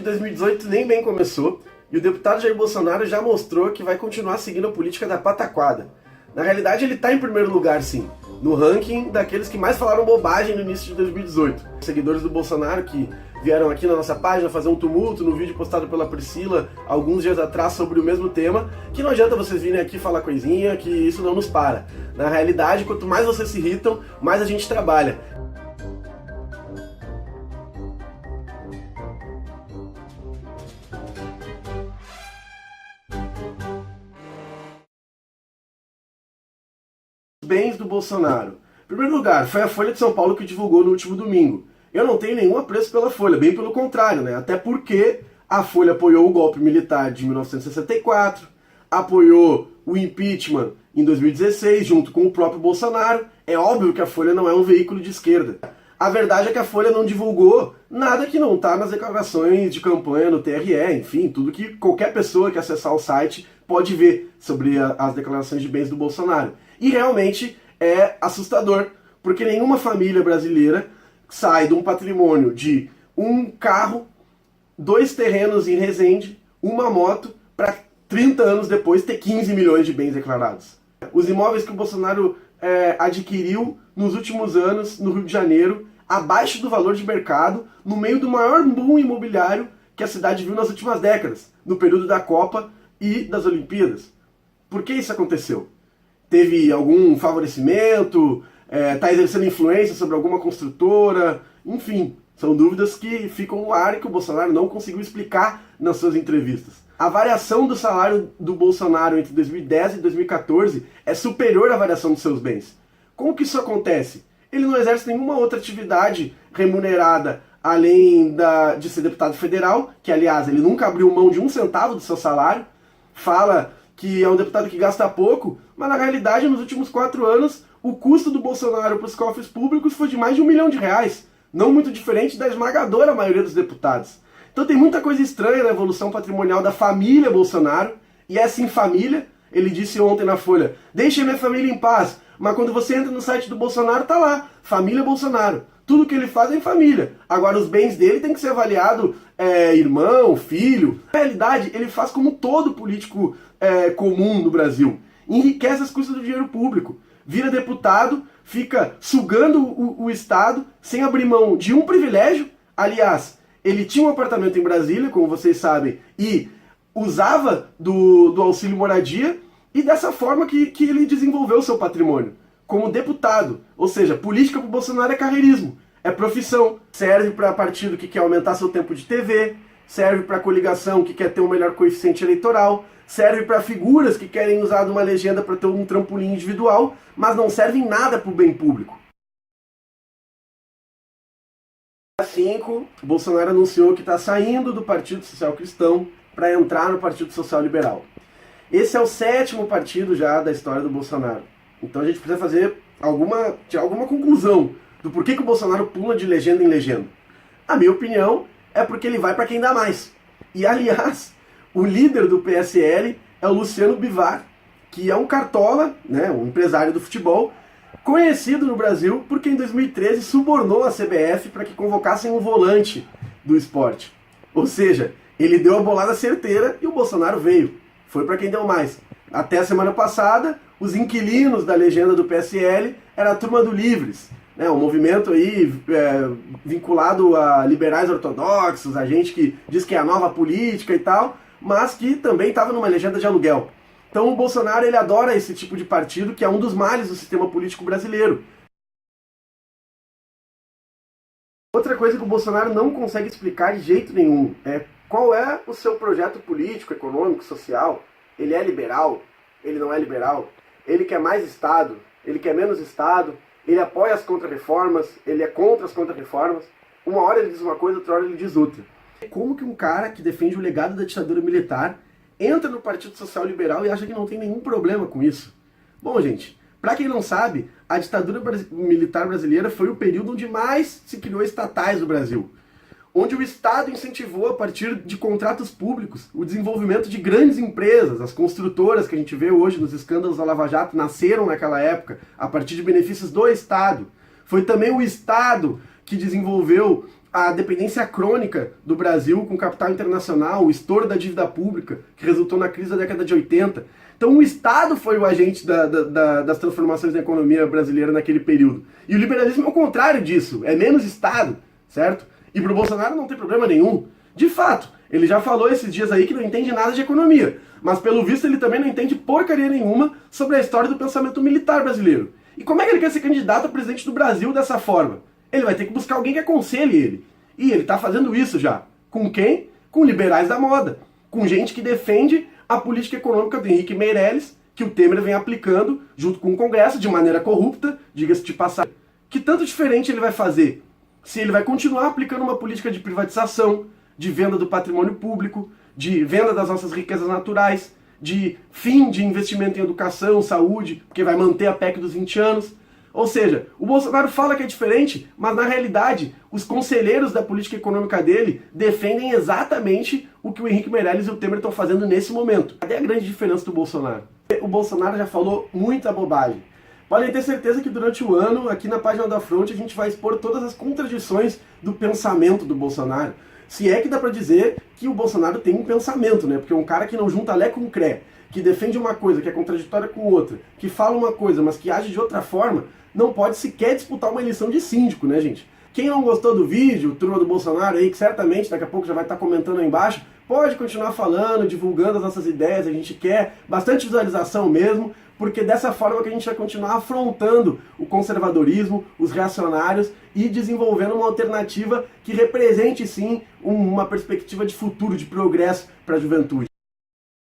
2018 nem bem começou e o deputado Jair Bolsonaro já mostrou que vai continuar seguindo a política da pataquada. Na realidade, ele está em primeiro lugar, sim, no ranking daqueles que mais falaram bobagem no início de 2018. Seguidores do Bolsonaro que vieram aqui na nossa página fazer um tumulto no vídeo postado pela Priscila alguns dias atrás sobre o mesmo tema, que não adianta vocês virem aqui falar coisinha, que isso não nos para. Na realidade, quanto mais vocês se irritam, mais a gente trabalha. Bens do Bolsonaro. Em primeiro lugar, foi a Folha de São Paulo que divulgou no último domingo. Eu não tenho nenhum apreço pela Folha, bem pelo contrário, né? Até porque a Folha apoiou o golpe militar de 1964, apoiou o impeachment em 2016, junto com o próprio Bolsonaro. É óbvio que a Folha não é um veículo de esquerda. A verdade é que a Folha não divulgou nada que não está nas declarações de campanha no TRE, enfim, tudo que qualquer pessoa que acessar o site pode ver sobre as declarações de bens do Bolsonaro. E realmente é assustador, porque nenhuma família brasileira sai de um patrimônio de um carro, 2 terrenos em Resende, uma moto, para 30 anos depois ter 15 milhões de bens declarados. Os imóveis que o Bolsonaro adquiriu nos últimos anos no Rio de Janeiro, abaixo do valor de mercado, no meio do maior boom imobiliário que a cidade viu nas últimas décadas, no período da Copa e das Olimpíadas. Por que isso aconteceu? Teve algum favorecimento? Está exercendo influência sobre alguma construtora? Enfim, são dúvidas que ficam no ar e que o Bolsonaro não conseguiu explicar nas suas entrevistas. A variação do salário do Bolsonaro entre 2010 e 2014 é superior à variação dos seus bens. Como que isso acontece? Ele não exerce nenhuma outra atividade remunerada além de ser deputado federal, que aliás ele nunca abriu mão de 1 centavo do seu salário, fala que é um deputado que gasta pouco, mas na realidade nos últimos 4 anos o custo do Bolsonaro para os cofres públicos foi de mais de R$1 milhão, não muito diferente da esmagadora maioria dos deputados. Então tem muita coisa estranha na evolução patrimonial da família Bolsonaro, e é sim família. Ele disse ontem na Folha, deixa minha família em paz, mas quando você entra no site do Bolsonaro, tá lá, família Bolsonaro. Tudo que ele faz é em família. Agora os bens dele tem que ser avaliado irmão, filho. Na realidade, ele faz como todo político comum no Brasil. Enriquece as custas do dinheiro público. Vira deputado, fica sugando o Estado sem abrir mão de um privilégio. Aliás, ele tinha um apartamento em Brasília, como vocês sabem, e usava do auxílio moradia, e dessa forma que ele desenvolveu o seu patrimônio, como deputado. Ou seja, política para o Bolsonaro é carreirismo, é profissão. Serve para partido que quer aumentar seu tempo de TV, serve para coligação que quer ter um melhor coeficiente eleitoral, serve para figuras que querem usar de uma legenda para ter um trampolim individual, mas não serve em nada para o bem público. Dia 5, Bolsonaro anunciou que está saindo do Partido Social Cristão para entrar no Partido Social Liberal. Esse é o 7º partido já da história do Bolsonaro. Então a gente precisa tirar alguma conclusão do porquê que o Bolsonaro pula de legenda em legenda. A minha opinião é porque ele vai para quem dá mais. E aliás, o líder do PSL é o Luciano Bivar, que é um cartola, né, um empresário do futebol, conhecido no Brasil porque em 2013 subornou a CBF para que convocassem um volante do esporte. Ou seja, ele deu a bolada certeira e o Bolsonaro veio. Foi para quem deu mais. Até a semana passada, os inquilinos da legenda do PSL era a Turma do Livres, né, um movimento aí vinculado a liberais ortodoxos, a gente que diz que é a nova política e tal, mas que também estava numa legenda de aluguel. Então o Bolsonaro ele adora esse tipo de partido, que é um dos males do sistema político brasileiro. Outra coisa que o Bolsonaro não consegue explicar de jeito nenhum é qual é o seu projeto político, econômico, social. Ele é liberal? Ele não é liberal? Ele quer mais Estado? Ele quer menos Estado? Ele apoia as contra-reformas? Ele é contra as contra-reformas? Uma hora ele diz uma coisa, outra hora ele diz outra. Como que um cara que defende o legado da ditadura militar entra no Partido Social Liberal e acha que não tem nenhum problema com isso? Bom, gente, para quem não sabe, a ditadura militar brasileira foi o período onde mais se criou estatais no Brasil. Onde o Estado incentivou, a partir de contratos públicos, o desenvolvimento de grandes empresas. As construtoras que a gente vê hoje nos escândalos da Lava Jato nasceram naquela época, a partir de benefícios do Estado. Foi também o Estado que desenvolveu a dependência crônica do Brasil com capital internacional, o estouro da dívida pública, que resultou na crise da década de 80. Então o Estado foi o agente das transformações da economia brasileira naquele período. E o liberalismo é o contrário disso, é menos Estado, certo? E pro Bolsonaro não tem problema nenhum. De fato, ele já falou esses dias aí que não entende nada de economia, mas pelo visto ele também não entende porcaria nenhuma sobre a história do pensamento militar brasileiro. E como é que ele quer ser candidato a presidente do Brasil dessa forma? Ele vai ter que buscar alguém que aconselhe ele. E ele está fazendo isso já. Com quem? Com liberais da moda. Com gente que defende a política econômica do Henrique Meirelles, que o Temer vem aplicando junto com o Congresso, de maneira corrupta, diga-se de passagem. Que tanto diferente ele vai fazer? Se ele vai continuar aplicando uma política de privatização, de venda do patrimônio público, de venda das nossas riquezas naturais, de fim de investimento em educação, saúde, porque vai manter a PEC dos 20 anos. Ou seja, o Bolsonaro fala que é diferente, mas na realidade os conselheiros da política econômica dele defendem exatamente o que o Henrique Meirelles e o Temer estão fazendo nesse momento. Cadê a grande diferença do Bolsonaro? O Bolsonaro já falou muita bobagem. Podem ter certeza que durante o ano, aqui na página da Fronte, a gente vai expor todas as contradições do pensamento do Bolsonaro. Se é que dá pra dizer que o Bolsonaro tem um pensamento, né? Porque um cara que não junta Lé com Cré, que defende uma coisa que é contraditória com outra, que fala uma coisa, mas que age de outra forma, não pode sequer disputar uma eleição de síndico, né, gente? Quem não gostou do vídeo, turma do Bolsonaro aí, que certamente daqui a pouco já vai estar comentando aí embaixo, pode continuar falando, divulgando as nossas ideias, a gente quer bastante visualização mesmo, porque dessa forma que a gente vai continuar afrontando o conservadorismo, os reacionários e desenvolvendo uma alternativa que represente sim uma perspectiva de futuro, de progresso para a juventude.